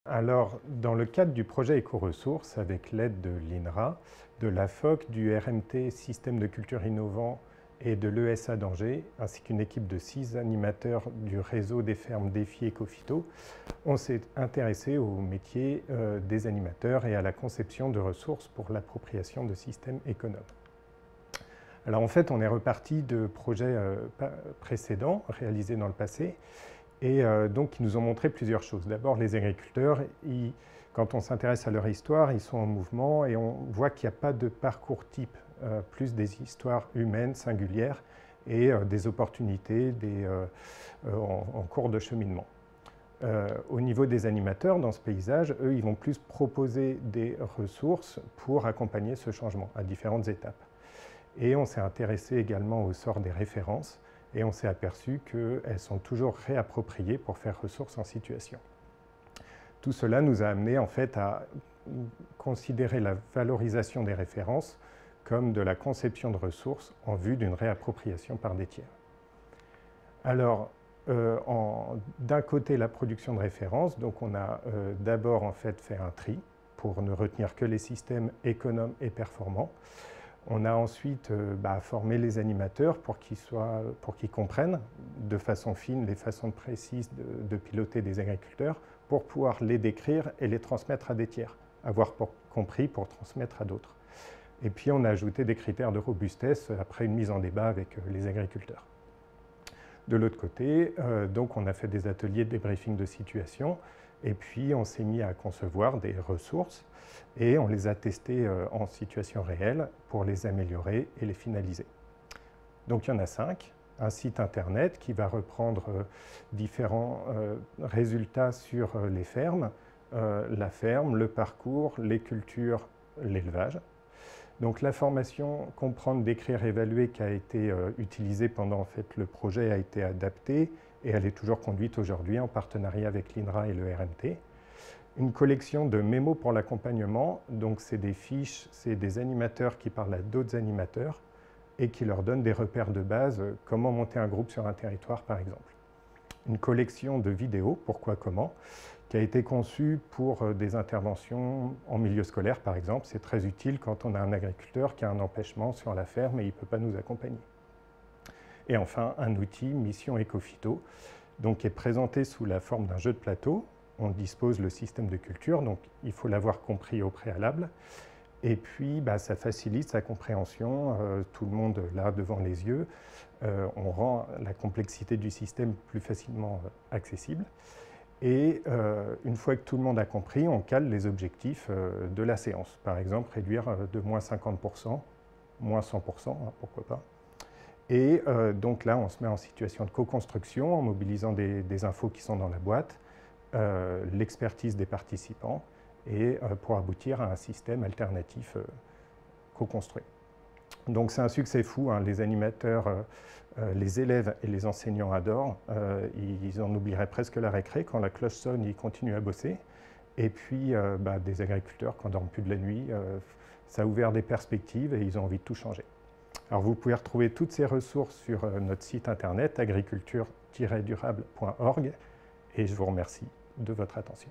Alors, dans le cadre du projet Éco-ressources, avec l'aide de l'INRA, de la FOC, du RMT Système de culture innovant et de l'ESA d'Angers, ainsi qu'une équipe de 6 animateurs du réseau des fermes Défi Ecophyto, on s'est intéressé au métier des animateurs et à la conception de ressources pour l'appropriation de systèmes économes. Alors en fait, on est reparti de projets précédents réalisés dans le passé, et donc, ils nous ont montré plusieurs choses. D'abord, les agriculteurs, quand on s'intéresse à leur histoire, ils sont en mouvement et on voit qu'il n'y a pas de parcours type, plus des histoires humaines, singulières et des opportunités en cours de cheminement. Au niveau des animateurs, dans ce paysage, eux, ils vont plus proposer des ressources pour accompagner ce changement à différentes étapes. Et on s'est intéressé également au sort des références, et on s'est aperçu qu'elles sont toujours réappropriées pour faire ressources en situation. Tout cela nous a amené en fait à considérer la valorisation des références comme de la conception de ressources en vue d'une réappropriation par des tiers. Alors, d'un côté, la production de références, donc on a d'abord en fait fait un tri pour ne retenir que les systèmes économes et performants. On a ensuite formé les animateurs pour qu'ils comprennent de façon fine les façons précises de piloter des agriculteurs pour pouvoir les décrire et les transmettre à des tiers, avoir compris pour transmettre à d'autres. Et puis on a ajouté des critères de robustesse après une mise en débat avec les agriculteurs. De l'autre côté, donc on a fait des ateliers de débriefing de situation et puis on s'est mis à concevoir des ressources et on les a testées en situation réelle pour les améliorer et les finaliser. Donc il y en a 5. Un site internet qui va reprendre différents résultats sur les fermes, la ferme, le parcours, les cultures, l'élevage. Donc la formation comprendre, décrire, évaluer qui a été utilisée pendant en fait, le projet a été adaptée et elle est toujours conduite aujourd'hui en partenariat avec l'INRA et le RMT. Une collection de mémos pour l'accompagnement, donc c'est des fiches, c'est des animateurs qui parlent à d'autres animateurs et qui leur donnent des repères de base, comment monter un groupe sur un territoire par exemple. Une collection de vidéos, pourquoi, comment, qui a été conçue pour des interventions en milieu scolaire par exemple. C'est très utile quand on a un agriculteur qui a un empêchement sur la ferme et il ne peut pas nous accompagner. Et enfin, un outil Mission Ecophyto, donc qui est présenté sous la forme d'un jeu de plateau. On dispose le système de culture, donc il faut l'avoir compris au préalable. Et puis, ça facilite sa compréhension, tout le monde là devant les yeux. On rend la complexité du système plus facilement accessible. Et une fois que tout le monde a compris, on cale les objectifs de la séance. Par exemple, réduire de moins 50%, moins 100%, hein, pourquoi pas. Et donc là, on se met en situation de co-construction en mobilisant des infos qui sont dans la boîte, l'expertise des participants, et pour aboutir à un système alternatif co-construit. Donc c'est un succès fou, hein. Les animateurs, les élèves et les enseignants adorent. Ils en oublieraient presque la récré. Quand la cloche sonne, ils continuent à bosser. Et puis des agriculteurs qui n'endorment plus de la nuit, ça a ouvert des perspectives et ils ont envie de tout changer. Alors vous pouvez retrouver toutes ces ressources sur notre site internet agriculture-durable.org et je vous remercie de votre attention.